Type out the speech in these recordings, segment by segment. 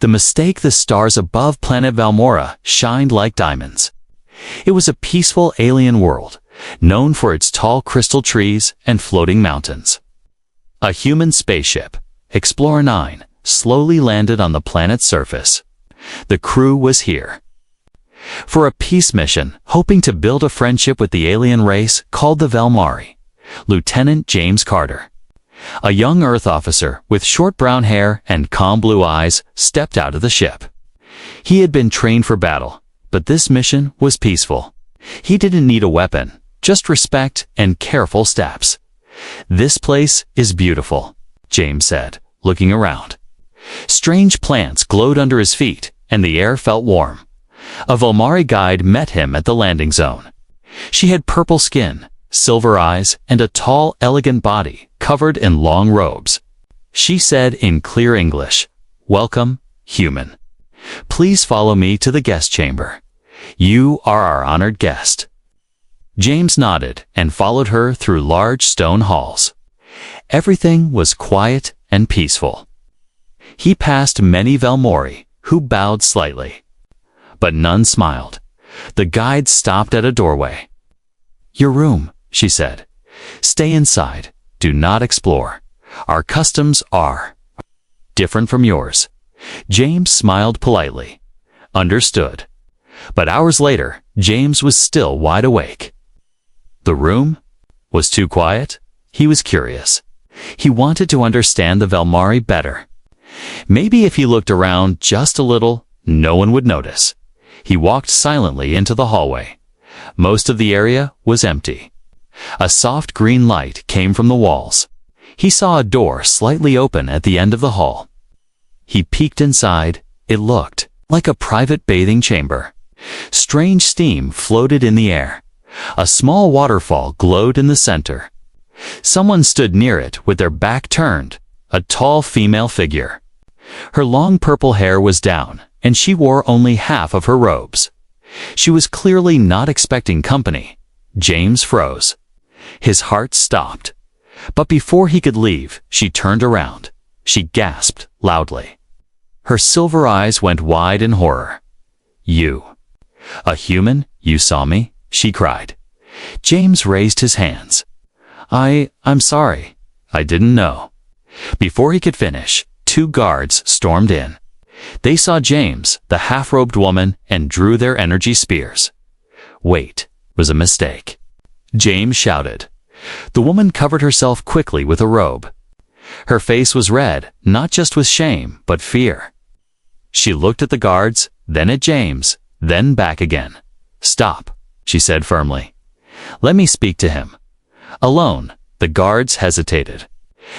the stars above planet Valmora shined like diamonds. It was a peaceful alien world, known for its tall crystal trees and floating mountains. A human spaceship, Explorer 9, slowly landed on the planet's surface. The crew was here for a peace mission, hoping to build a friendship with the alien race called the Valmari. Lieutenant James Carter, a young Earth officer with short brown hair and calm blue eyes, stepped out of the ship. He had been trained for battle, but this mission was peaceful. He didn't need a weapon, just respect and careful steps. "This place is beautiful," James said, looking around. Strange plants glowed under his feet, and the air felt warm. A Valmari guide met him at the landing zone. She had purple skin, silver eyes, and a tall, elegant body covered in long robes. She said in clear English, "Welcome, human. Please follow me to the guest chamber. You are our honored guest." James nodded and followed her through large stone halls. Everything was quiet and peaceful. He passed many Valmori, who bowed slightly, but none smiled. The guide stopped at a doorway. "Your room," she said. "Stay inside. Do not explore. Our customs are different from yours." James smiled politely. Understood. But hours later, James was still wide awake. The room was too quiet. He was curious. He wanted to understand the Valmari better. Maybe if he looked around just a little, no one would notice. He walked silently into the hallway. Most of the area was empty. A soft green light came from the walls. He saw a door slightly open at the end of the hall. He peeked inside. It looked like a private bathing chamber. Strange steam floated in the air. A small waterfall glowed in the center. Someone stood near it with their back turned, a tall female figure. Her long purple hair was down, and she wore only half of her robes. She was clearly not expecting company. James froze. His heart stopped. But before he could leave, she turned around. She gasped loudly. Her silver eyes went wide in horror. "You, a human? You saw me?" she cried. James raised his hands. I'm sorry. I didn't know." Before he could finish, two guards stormed in. They saw James, the half-robed woman, and drew their energy spears. "Wait," was a mistake. James shouted. The woman covered herself quickly with a robe. Her face was red, not just with shame, but fear. She looked at the guards, then at James, then back again. "Stop," she said firmly. "Let me speak to him." Alone, the guards hesitated.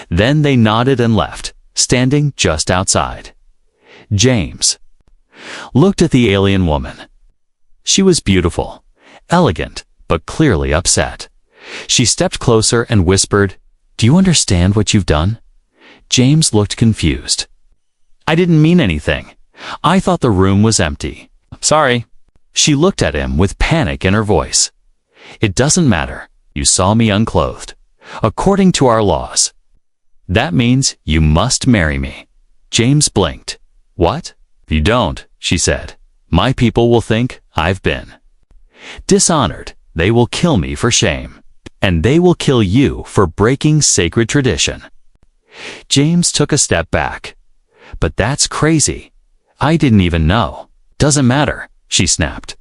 Then they nodded and left, standing just outside. James looked at the alien woman. She was beautiful, elegant, but clearly upset. She stepped closer and whispered, "Do you understand what you've done?" James looked confused. "I didn't mean anything. I thought the room was empty. Sorry." She looked at him with panic in her voice. "It doesn't matter. You saw me unclothed. According to our laws. That means you must marry me." James blinked. "What? If you don't," she said, "my people will think I've been dishonored. They will kill me for shame. And they will kill you for breaking sacred tradition." James took a step back. "But that's crazy. I didn't even know." "Doesn't matter," she snapped.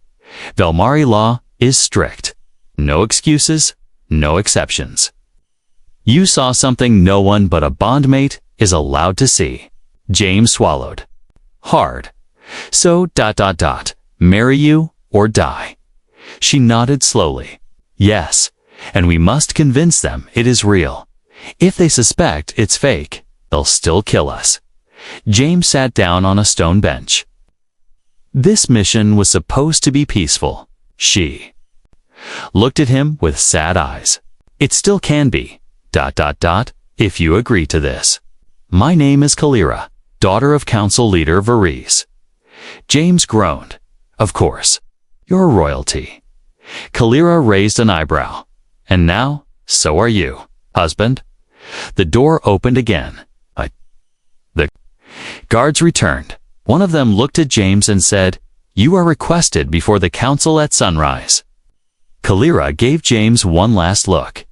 "Valmari law is strict. No excuses, no exceptions. You saw something no one but a bondmate is allowed to see." James swallowed hard. "So, marry you or die." She nodded slowly. "Yes, and we must convince them it is real. If they suspect it's fake, they'll still kill us." James sat down on a stone bench. This mission was supposed to be peaceful. She looked at him with sad eyes. "It still can be, if you agree to this. My name is Kalira, daughter of council leader Varese." James groaned. "Of course. You're royalty." Kalira raised an eyebrow. "And now, so are you, husband." The door opened again. The guards returned. One of them looked at James and said, "You are requested before the council at sunrise." Kalira gave James one last look.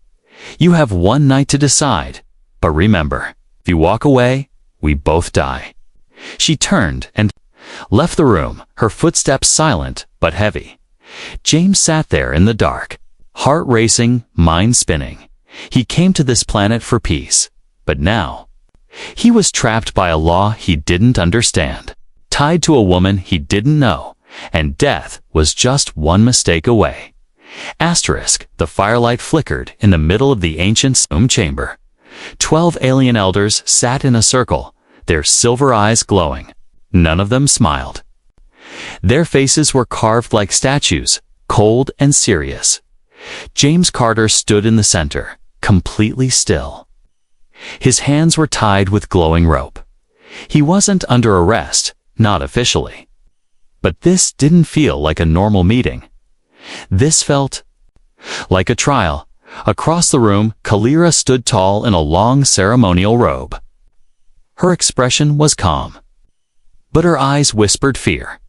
"You have one night to decide, but remember, if you walk away, we both die." She turned and left the room, her footsteps silent but heavy. James sat there in the dark, heart racing, mind spinning. He came to this planet for peace, but now he was trapped by a law he didn't understand, tied to a woman he didn't know, and death was just one mistake away. Asterisk, the firelight flickered in the middle of the ancient stone chamber. 12 alien elders sat in a circle, their silver eyes glowing. None of them smiled. Their faces were carved like statues, cold and serious. James Carter stood in the center, completely still. His hands were tied with glowing rope. He wasn't under arrest, not officially. But this didn't feel like a normal meeting. This felt like a trial. Across the room, Kalira stood tall in a long ceremonial robe. Her expression was calm, but her eyes whispered fear.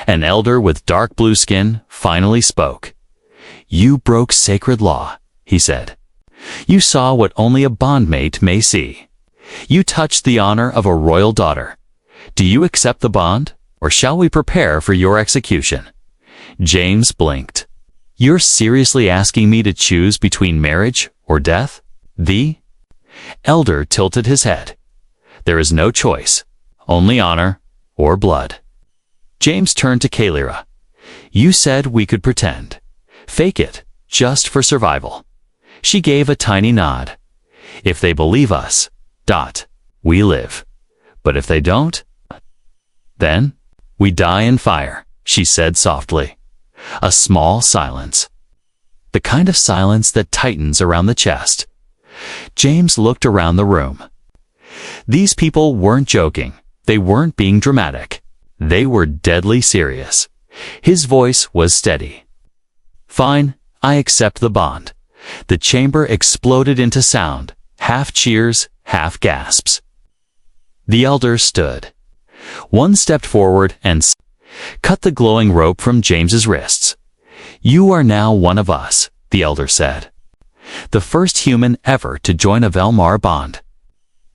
An elder with dark blue skin finally spoke. "You broke sacred law," he said. "You saw what only a bondmate may see. You touched the honor of a royal daughter. Do you accept the bond, or shall we prepare for your execution?" James blinked. "You're seriously asking me to choose between marriage or death?" The elder tilted his head. "There is no choice, only honor or blood." James turned to Kalira. "You said we could pretend. Fake it, just for survival." She gave a tiny nod. "If they believe us, we live. But if they don't, then we die in fire," she said softly. A small silence. The kind of silence that tightens around the chest. James looked around the room. These people weren't joking. They weren't being dramatic. They were deadly serious. His voice was steady. "Fine, I accept the bond." The chamber exploded into sound, half cheers, half gasps. The elder stood. One stepped forward and cut the glowing rope from James's wrists. "You are now one of us," the elder said. "The first human ever to join a Velmar bond."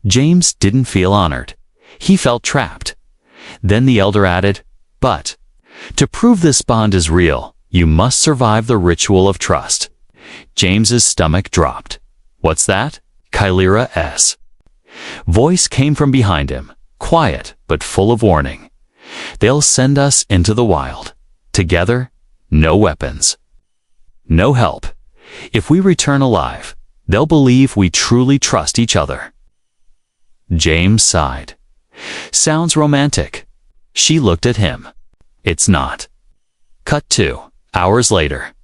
James didn't feel honored. He felt trapped. Then the elder added, "But to prove this bond is real, you must survive the ritual of trust." James's stomach dropped. "What's that?" Kalira's voice came from behind him, quiet but full of warning. "They'll send us into the wild. Together, no weapons. No help. If we return alive, they'll believe we truly trust each other." James sighed. "Sounds romantic." She looked at him. "It's not." Cut 2 hours later.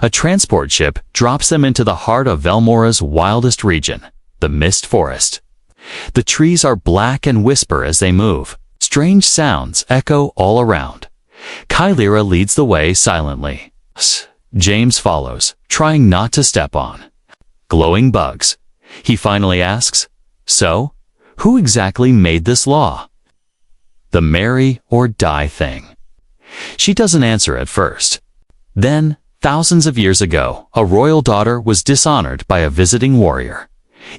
A transport ship drops them into the heart of Velmora's wildest region, the Mist Forest. The trees are black and whisper as they move. Strange sounds echo all around. Kalira leads the way silently. James follows, trying not to step on glowing bugs. He finally asks, "So, who exactly made this law?" "The marry or die thing." She doesn't answer at first. Then, thousands of years ago, a royal daughter was dishonored by a visiting warrior.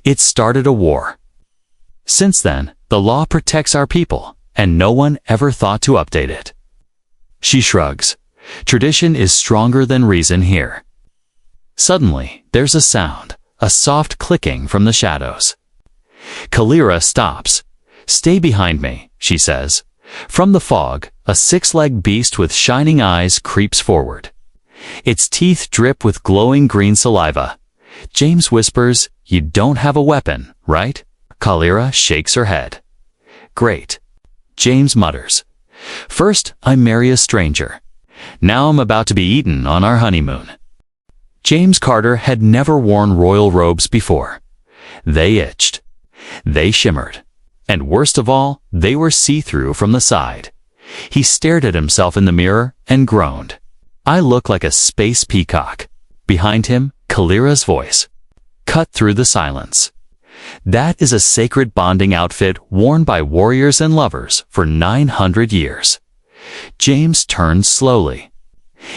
It started a war. Since then, the law protects our people, and no one ever thought to update it. She shrugs. Tradition is stronger than reason here. Suddenly, there's a sound, a soft clicking from the shadows. Kalira stops. "Stay behind me," she says. From the fog, a six-legged beast with shining eyes creeps forward. Its teeth drip with glowing green saliva. James whispers, "You don't have a weapon, right?" Kalira shakes her head. "Great." James mutters. "First, I marry a stranger. Now I'm about to be eaten on our honeymoon." James Carter had never worn royal robes before. They itched. They shimmered. And worst of all, they were see-through from the side. He stared at himself in the mirror and groaned. "I look like a space peacock." Behind him, Kalira's voice cut through the silence. That is a sacred bonding outfit worn by warriors and lovers for 900 years. James turned slowly.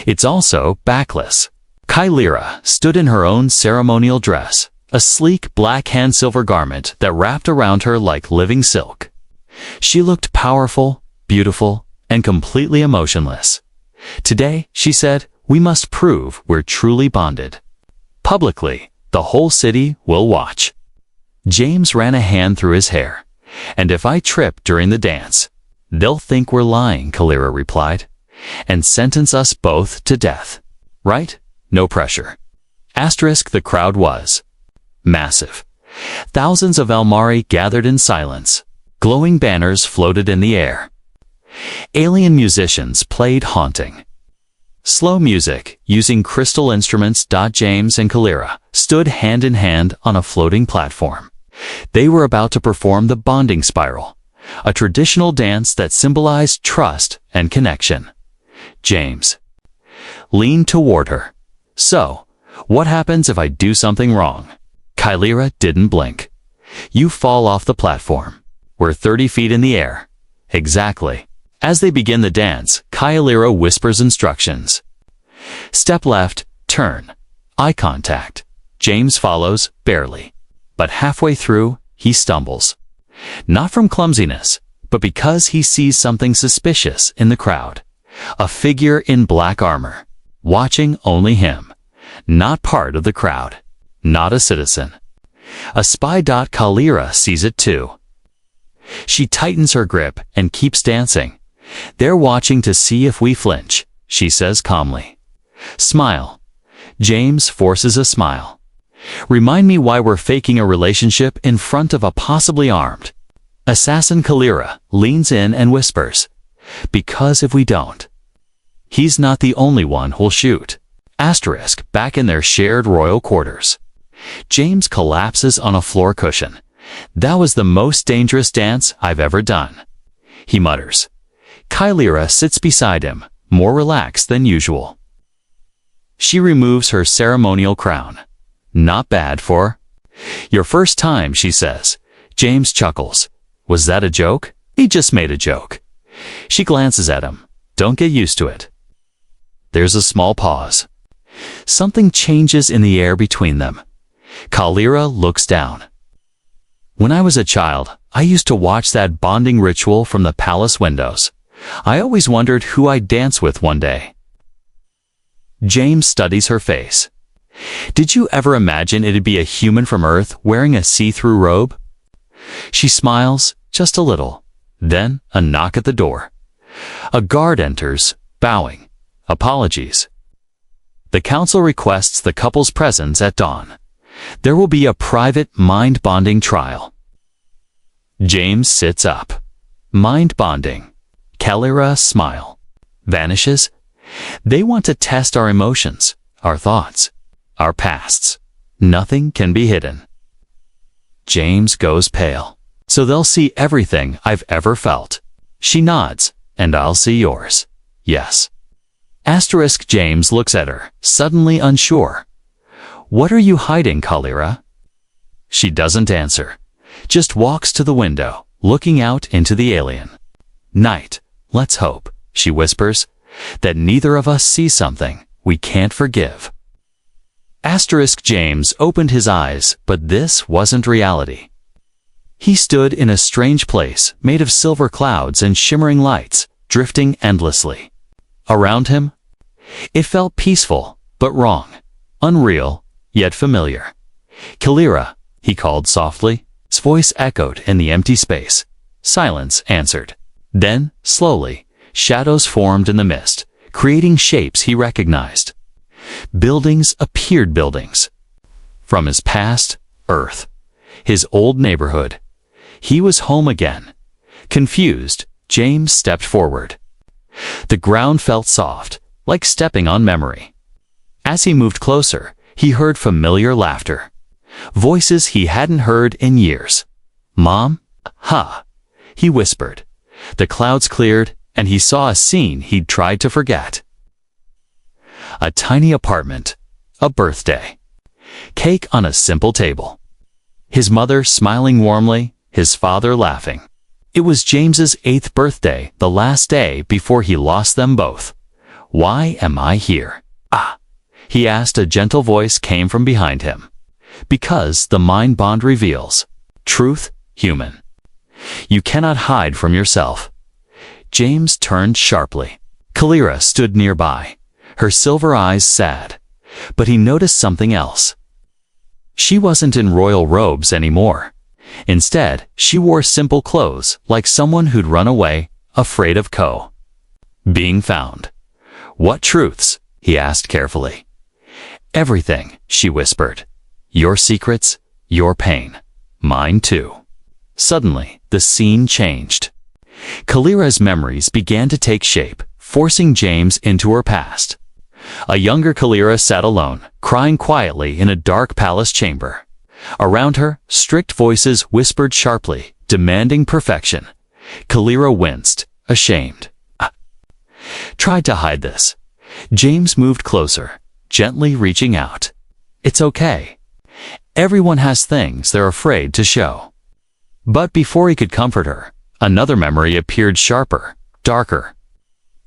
It's also backless. Kylyra stood in her own ceremonial dress, a sleek black hand-silver garment that wrapped around her like living silk. She looked powerful, beautiful, and completely emotionless. Today, she said, we must prove we're truly bonded. Publicly, the whole city will watch. James ran a hand through his hair. And if I trip during the dance, they'll think we're lying, Kylyra replied, and sentence us both to death. Right? No pressure. Asterisk, the crowd was massive. Thousands of Elmari gathered in silence. Glowing banners floated in the air. Alien musicians played haunting, slow music using crystal instruments. James and Kylyra stood hand in hand on a floating platform. They were about to perform the bonding spiral, a traditional dance that symbolized trust and connection. James leaned toward her. So, what happens if I do something wrong? Kylyra didn't blink. You fall off the platform. We're 30 feet in the air. Exactly. As they begin the dance, Kylyra whispers instructions. Step left, turn. Eye contact. James follows, barely. But halfway through, he stumbles. Not from clumsiness, but because he sees something suspicious in the crowd. A figure in black armor, watching only him. Not part of the crowd. Not a citizen. A spy. Kylyra sees it too. She tightens her grip and keeps dancing. They're watching to see if we flinch, she says calmly. Smile. James forces a smile. Remind me why we're faking a relationship in front of a possibly armed assassin. Kylyra leans in and whispers, because if we don't, he's not the only one who'll shoot. Asterisk, back in their shared royal quarters. James collapses on a floor cushion. That was the most dangerous dance I've ever done, he mutters. Kylyra sits beside him, more relaxed than usual. She removes her ceremonial crown. Not bad for your first time, she says. James chuckles. Was that a joke? He just made a joke. She glances at him. Don't get used to it. There's a small pause. Something changes in the air between them. Kylyra looks down. When I was a child, I used to watch that bonding ritual from the palace windows. I always wondered who I'd dance with one day. James studies her face. Did you ever imagine it'd be a human from Earth wearing a see-through robe? She smiles, just a little. Then, a knock at the door. A guard enters, bowing. Apologies. The council requests the couple's presence at dawn. There will be a private mind-bonding trial. James sits up. Mind bonding. Kylyra smile. Vanishes. They want to test our emotions, our thoughts, our pasts. Nothing can be hidden. James goes pale. So they'll see everything I've ever felt. She nods, and I'll see yours. Yes. Asterisk, James looks at her, suddenly unsure. What are you hiding, Kylyra? She doesn't answer. Just walks to the window, looking out into the alien. Night. Let's hope, she whispers, that neither of us sees something we can't forgive. Asterisk, James opened his eyes, but this wasn't reality. He stood in a strange place made of silver clouds and shimmering lights, drifting endlessly. Around him, it felt peaceful, but wrong, unreal, yet familiar. Kylyra, he called softly. His voice echoed in the empty space. Silence answered. Then, slowly, shadows formed in the mist, creating shapes he recognized. Buildings appeared, buildings. From his past, Earth, his old neighborhood. He was home again. Confused, James stepped forward. The ground felt soft, like stepping on memory. As he moved closer, he heard familiar laughter. Voices he hadn't heard in years. Mom? Ha! He whispered. The clouds cleared, and he saw a scene he'd tried to forget. A tiny apartment. A birthday. Cake on a simple table. his mother smiling warmly, his father laughing. It was James's 8th birthday, the last day before he lost them both. "Why am I here?" He asked. A gentle voice came from behind him. "Because the mind bond reveals truth, human. You cannot hide from yourself." James turned sharply. Kalira stood nearby, her silver eyes sad. But he noticed something else. She wasn't in royal robes anymore. Instead, she wore simple clothes, like someone who'd run away, afraid of being found. "What truths?" he asked carefully. "Everything," she whispered. "Your secrets, your pain. Mine too." Suddenly, the scene changed. Kalira's memories began to take shape, forcing James into her past. A younger Kalira sat alone, crying quietly in a dark palace chamber. Around her, strict voices whispered sharply, demanding perfection. Kalira winced, ashamed. Tried to hide this. James moved closer, gently reaching out. "It's okay. Everyone has things they're afraid to show." But before he could comfort her, another memory appeared, sharper, darker.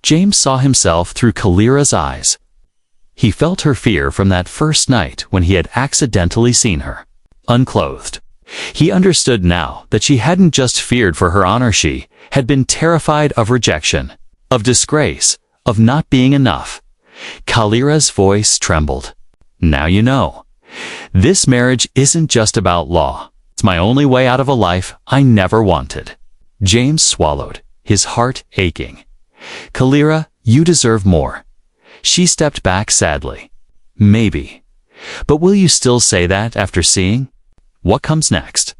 James saw himself through Kalira's eyes. He felt her fear from that first night when he had accidentally seen her unclothed. He understood now that she hadn't just feared for her honor, she had been terrified of rejection, of disgrace, of not being enough. Kalira's voice trembled. "Now you know. This marriage isn't just about law. It's my only way out of a life I never wanted." James swallowed, his heart aching. "Kalira, you deserve more." She stepped back sadly. "Maybe. But will you still say that after seeing what comes next?"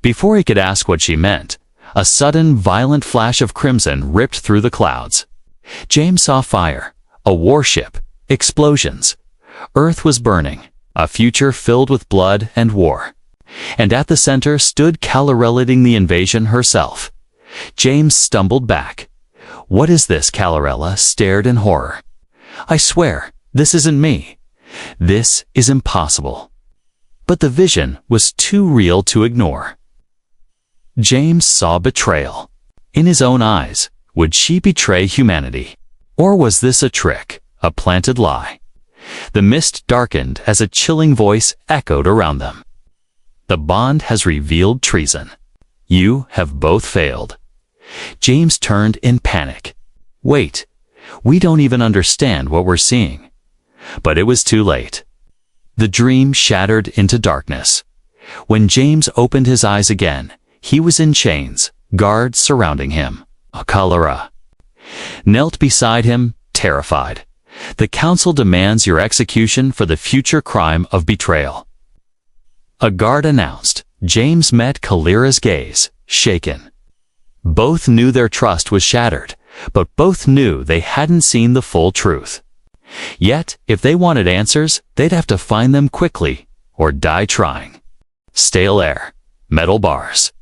Before he could ask what she meant, a sudden, violent flash of crimson ripped through the clouds. James saw fire, a warship, explosions. Earth was burning, a future filled with blood and war. And at the center stood Kalira leading the invasion herself. James stumbled back. "What is this?" Kalira stared in horror. "I swear, this isn't me. This is impossible." But the vision was too real to ignore. James saw betrayal. In his own eyes, would she betray humanity? Or was this a trick, a planted lie? The mist darkened as a chilling voice echoed around them. "The bond has revealed treason. You have both failed." James turned in panic. "Wait, we don't even understand what we're seeing." But it was too late. The dream shattered into darkness. When James opened his eyes again, he was in chains, guards surrounding him. Kalira knelt beside him, terrified. "The council demands your execution for the future crime of betrayal," a guard announced. James met Kalira's gaze, shaken. Both knew their trust was shattered, but both knew they hadn't seen the full truth. Yet, if they wanted answers, they'd have to find them quickly, or die trying. Stale air, metal bars.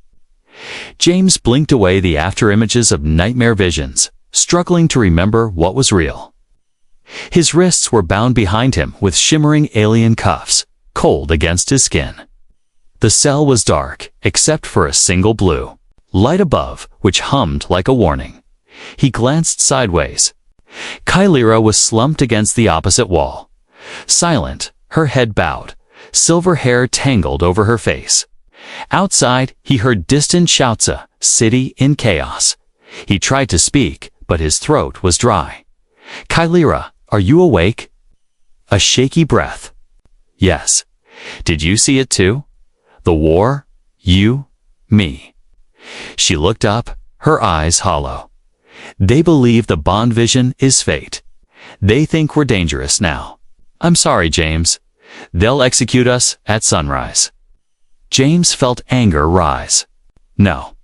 James blinked away the after-images of nightmare visions, struggling to remember what was real. His wrists were bound behind him with shimmering alien cuffs, cold against his skin. The cell was dark, except for a single blue light above, which hummed like a warning. He glanced sideways. Kalira was slumped against the opposite wall. Silent, her head bowed, silver hair tangled over her face. Outside, he heard distant shouts, a city in chaos. He tried to speak, but his throat was dry. "Kalira, are you awake?" A shaky breath. "Yes. Did you see it too? The war? You? Me?" She looked up, her eyes hollow. "They believe the bond vision is fate. They think we're dangerous now. I'm sorry, James. They'll execute us at sunrise." James felt anger rise. "No,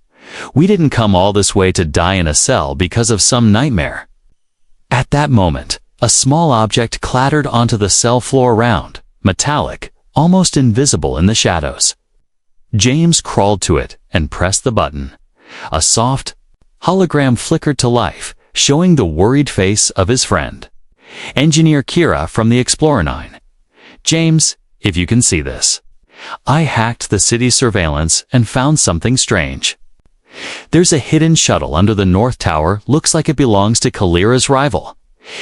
we didn't come all this way to die in a cell because of some nightmare." At that moment, a small object clattered onto the cell floor around, metallic, almost invisible in the shadows. James crawled to it and pressed the button. A soft hologram flickered to life, showing the worried face of his friend, Engineer Kira from the Explorer 9. "James, if you can see this." I hacked the city's surveillance and found something strange. There's a hidden shuttle under the North Tower, looks like it belongs to Kalira's rival.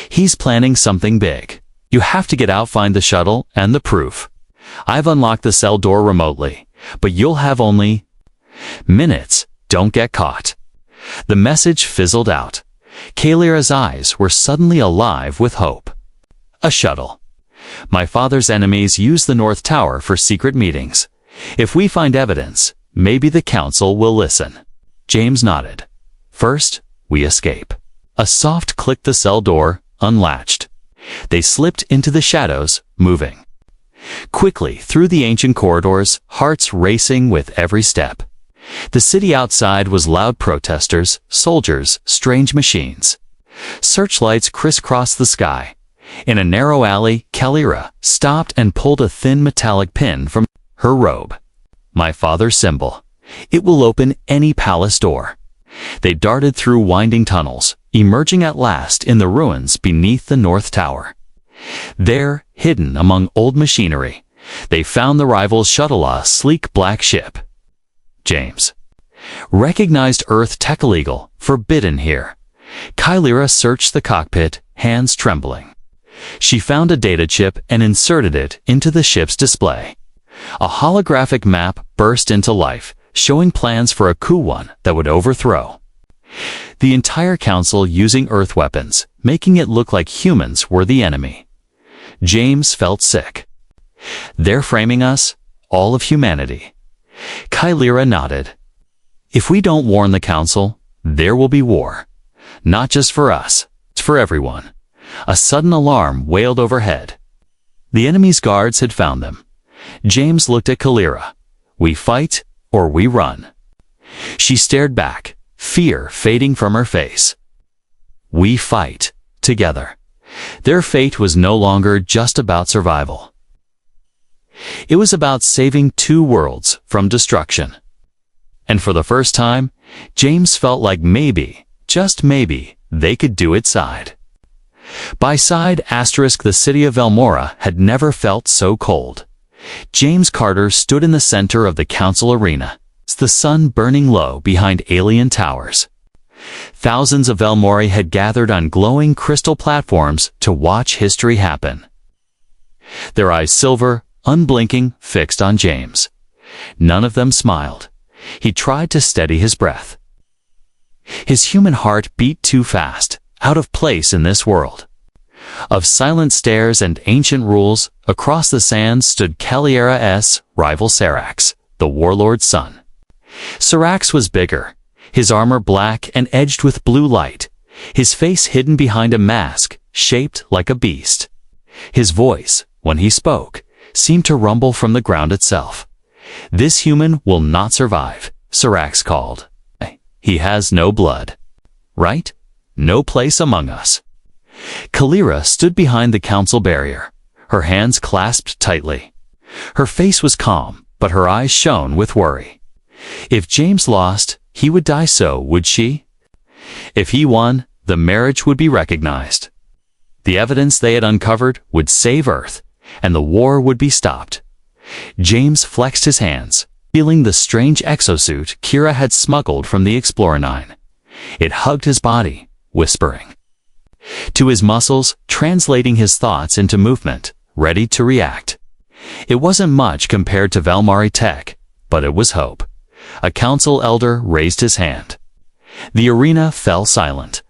He's planning something big. You have to get out, find the shuttle, and the proof. I've unlocked the cell door remotely, but you'll have only minutes. Don't get caught. The message fizzled out. Kalira's eyes were suddenly alive with hope. A shuttle. My father's enemies use the North Tower for secret meetings. If we find evidence, maybe the council will listen. James nodded. First, we escape. A soft click, the cell door unlatched. They slipped into the shadows, moving quickly through the ancient corridors, hearts racing with every step. The city outside was loud. Protesters, soldiers, strange machines. Searchlights crisscrossed the sky. In a narrow alley, Kalira stopped and pulled a thin metallic pin from her robe. My father's symbol. It will open any palace door. They darted through winding tunnels, emerging at last in the ruins beneath the North Tower. There, hidden among old machinery, they found the rival's shuttle, a sleek black ship. James recognized Earth tech illegal, forbidden here. Kalira searched the cockpit, hands trembling. She found a data chip and inserted it into the ship's display. A holographic map burst into life, showing plans for a coup that would overthrow the entire council using Earth weapons, making it look like humans were the enemy. James felt sick. They're framing us, all of humanity. Kalira nodded. If we don't warn the council, there will be war. Not just for us, it's for everyone. A sudden alarm wailed overhead. The enemy's guards had found them. James looked at Kalira. We fight or we run. She stared back, fear fading from her face. We fight together. Their fate was no longer just about survival. It was about saving two worlds from destruction. And for the first time, James felt like maybe, just maybe, they could do it side by side. The city of Velmora had never felt so cold. James Carter stood in the center of the council arena, the sun burning low behind alien towers. Thousands of Velmori had gathered on glowing crystal platforms to watch history happen. Their eyes silver, unblinking, fixed on James. None of them smiled. He tried to steady his breath. His human heart beat too fast, out of place in this world of silent stairs and ancient rules. Across the sands stood Kalira's rival Sarax, the warlord's son. Sarax was bigger, his armor black and edged with blue light, his face hidden behind a mask shaped like a beast. His voice, when he spoke, seemed to rumble from the ground itself. This human will not survive, Sarax called. He has no blood. Right? No place among us. Kalira stood behind the council barrier, her hands clasped tightly. Her face was calm, but her eyes shone with worry. If James lost, he would die, so would she? If he won, the marriage would be recognized. The evidence they had uncovered would save Earth, and the war would be stopped. James flexed his hands, feeling the strange exosuit Kira had smuggled from the Explorer 9. It hugged his body, whispering to his muscles, translating his thoughts into movement, ready to react. It wasn't much compared to Velmari tech, but it was hope. A council elder raised his hand. The arena fell silent.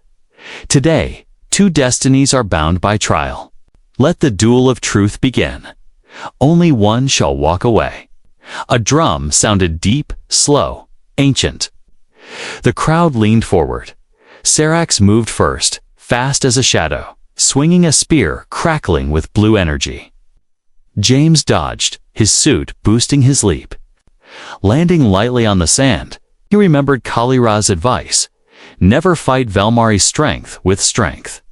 Today, two destinies are bound by trial. Let the duel of truth begin. Only one shall walk away. A drum sounded deep, slow, ancient. The crowd leaned forward. Sarax moved first, fast as a shadow, swinging a spear crackling with blue energy. James dodged, his suit boosting his leap. Landing lightly on the sand, he remembered Kalira's advice. Never fight Velmari's strength with strength.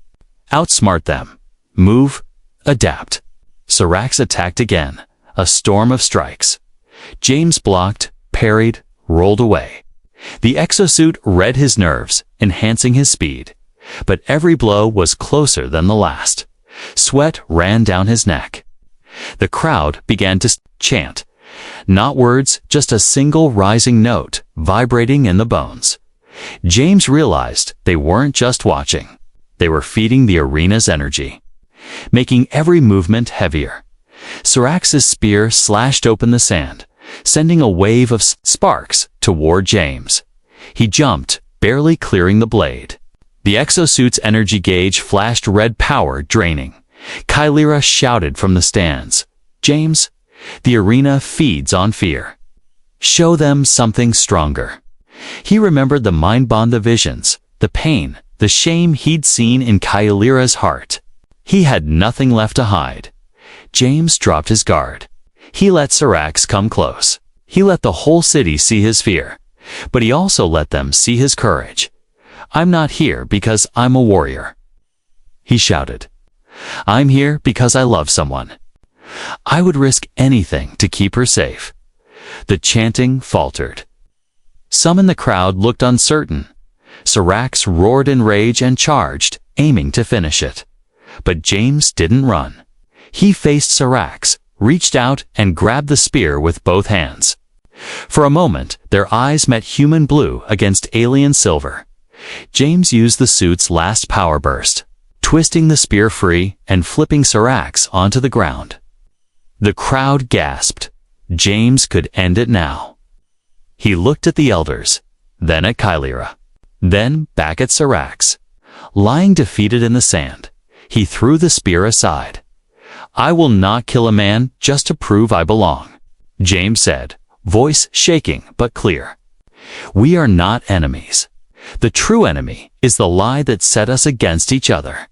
Outsmart them. Move. Adapt. Sarax attacked again, a storm of strikes. James blocked, parried, rolled away. The exosuit read his nerves, enhancing his speed. But every blow was closer than the last. Sweat ran down his neck. The crowd began to chant, Not words, just a single rising note, vibrating in the bones. James realized they weren't just watching. They were feeding the arena's energy, making every movement heavier. Syrax's spear slashed open the sand, sending a wave of sparks toward James. He jumped, barely clearing the blade. The exosuit's energy gauge flashed red power, draining. Kylira shouted from the stands, "James, the arena feeds on fear. Show them something stronger." He remembered the mind bond, the visions, the pain, the shame he'd seen in Kylira's heart. He had nothing left to hide. James dropped his guard. He let Syrax come close. He let the whole city see his fear, but he also let them see his courage. "I'm not here because I'm a warrior," he shouted. "I'm here because I love someone. I would risk anything to keep her safe." The chanting faltered. Some in the crowd looked uncertain. Syrax roared in rage and charged, aiming to finish it. But James didn't run. He faced Syrax, reached out and grabbed the spear with both hands. For a moment, their eyes met, human blue against alien silver. James used the suit's last power burst, twisting the spear free and flipping Syrax onto the ground. The crowd gasped. James could end it now. He looked at the elders, then at Kylira, then back at Syrax. Lying defeated in the sand, he threw the spear aside. "I will not kill a man just to prove I belong," James said, voice shaking but clear. "We are not enemies. The true enemy is the lie that set us against each other."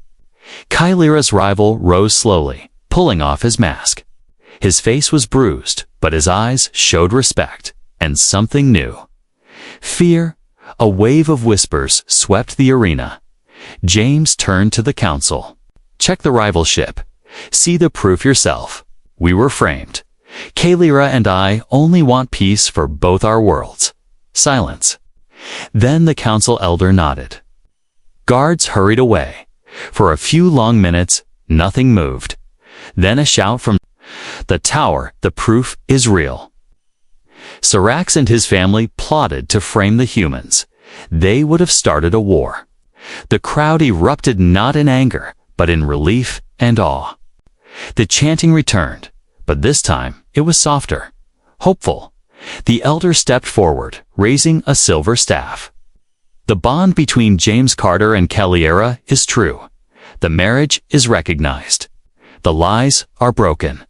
Kylira's rival rose slowly, pulling off his mask. His face was bruised, but his eyes showed respect, and something new. Fear. A wave of whispers swept the arena. James turned to the council. "Check the rival ship. See the proof yourself. We were framed. Kylira and I only want peace for both our worlds." Silence. Then the council elder nodded. Guards hurried away. For a few long minutes, nothing moved. Then a shout from the tower, "The proof is real." Syrax and his family plotted to frame the humans. They would have started a war. The crowd erupted not in anger, but in relief and awe. The chanting returned, but this time it was softer, hopeful. The elder stepped forward, raising a silver staff. "The bond between James Carter and Kylira is true. The marriage is recognized. The lies are broken."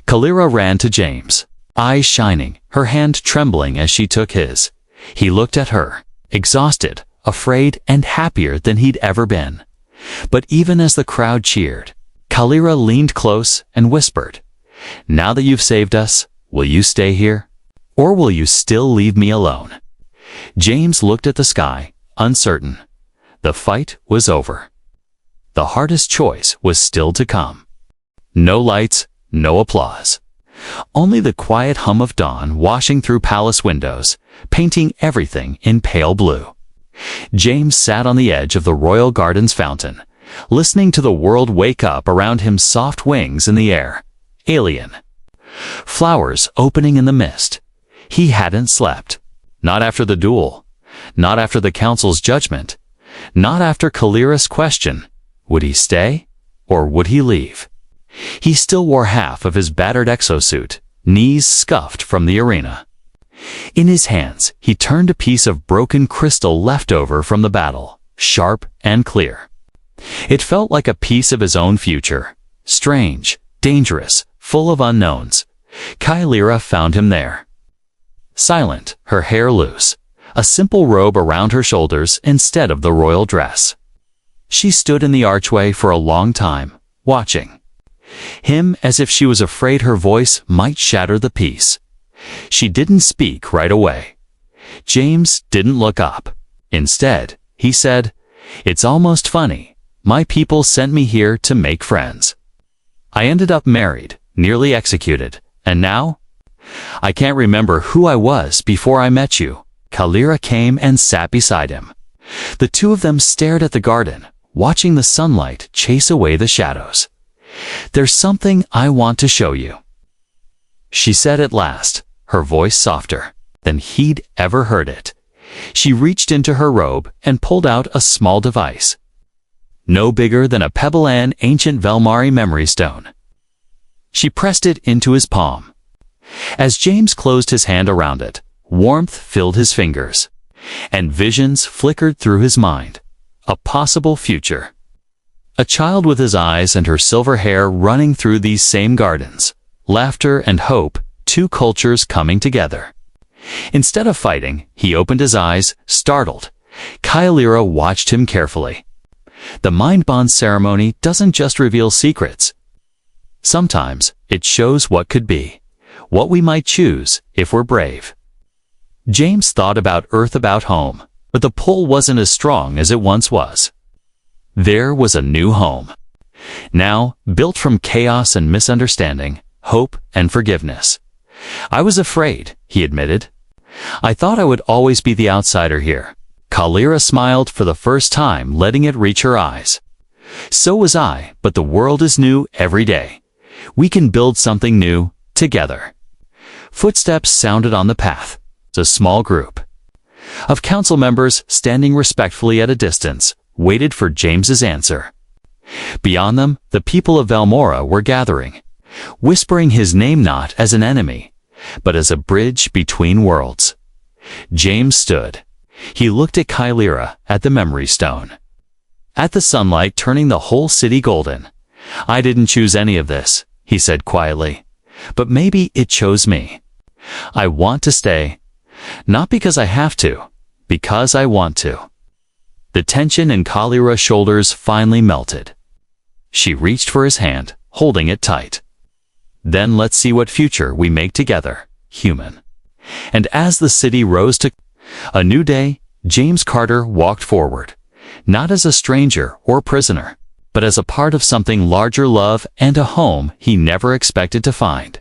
Kylira ran to James, eyes shining, her hand trembling as she took his. He looked at her, exhausted, afraid, and happier than he'd ever been. But even as the crowd cheered, Kylira leaned close and whispered, "Now that you've saved us, will you stay here? Or will you still leave me alone?" James looked at the sky, uncertain. The fight was over. The hardest choice was still to come. No lights, no applause. Only the quiet hum of dawn washing through palace windows, painting everything in pale blue. James sat on the edge of the royal garden's fountain, listening to the world wake up around him, soft wings in the air. Alien. Flowers opening in the mist. He hadn't slept. Not after the duel. Not after the council's judgment. Not after Kylira's question. Would he stay? Or would he leave? He still wore half of his battered exosuit, knees scuffed from the arena. In his hands, he turned a piece of broken crystal left over from the battle, sharp and clear. It felt like a piece of his own future. Strange, dangerous, full of unknowns. Kylira found him there. Silent, her hair loose, a simple robe around her shoulders instead of the royal dress. She stood in the archway for a long time, watching him as if she was afraid her voice might shatter the peace. She didn't speak right away. James didn't look up. Instead, he said, "It's almost funny. My people sent me here to make friends. I ended up married, nearly executed, and now? I can't remember who I was before I met you." Kylira came and sat beside him. The two of them stared at the garden, watching the sunlight chase away the shadows. "There's something I want to show you," she said at last, her voice softer than he'd ever heard it. She reached into her robe and pulled out a small device, no bigger than a Pebble-an ancient Velmari memory stone. She pressed it into his palm. As James closed his hand around it, warmth filled his fingers, and visions flickered through his mind. A possible future. A child with his eyes and her silver hair running through these same gardens. Laughter and hope, two cultures coming together. Instead of fighting, he opened his eyes, startled. Kyalira watched him carefully. The mind bond ceremony doesn't just reveal secrets. Sometimes it shows what could be, what we might choose if we're brave. James thought about Earth, about home, but the pull wasn't as strong as it once was. There was a new home. Now, built from chaos and misunderstanding, hope and forgiveness. I was afraid, he admitted. I thought I would always be the outsider here. Kyalira smiled for the first time, letting it reach her eyes. So was I, but the world is new every day. We can build something new, together. Footsteps sounded on the path. A small group of council members, standing respectfully at a distance, waited for James's answer. Beyond them, the people of Velmora were gathering, whispering his name not as an enemy, but as a bridge between worlds. James stood. He looked at Kyalira, at the memory stone, at the sunlight turning the whole city golden. I didn't choose any of this, he said quietly, but maybe it chose me. I want to stay, not because I have to, because I want to. The tension in Kyalira's shoulders finally melted. She reached for his hand, holding it tight. Then let's see what future we make together, human. And as the city rose to a new day, James Carter walked forward, not as a stranger or prisoner, but as a part of something larger, love and a home he never expected to find.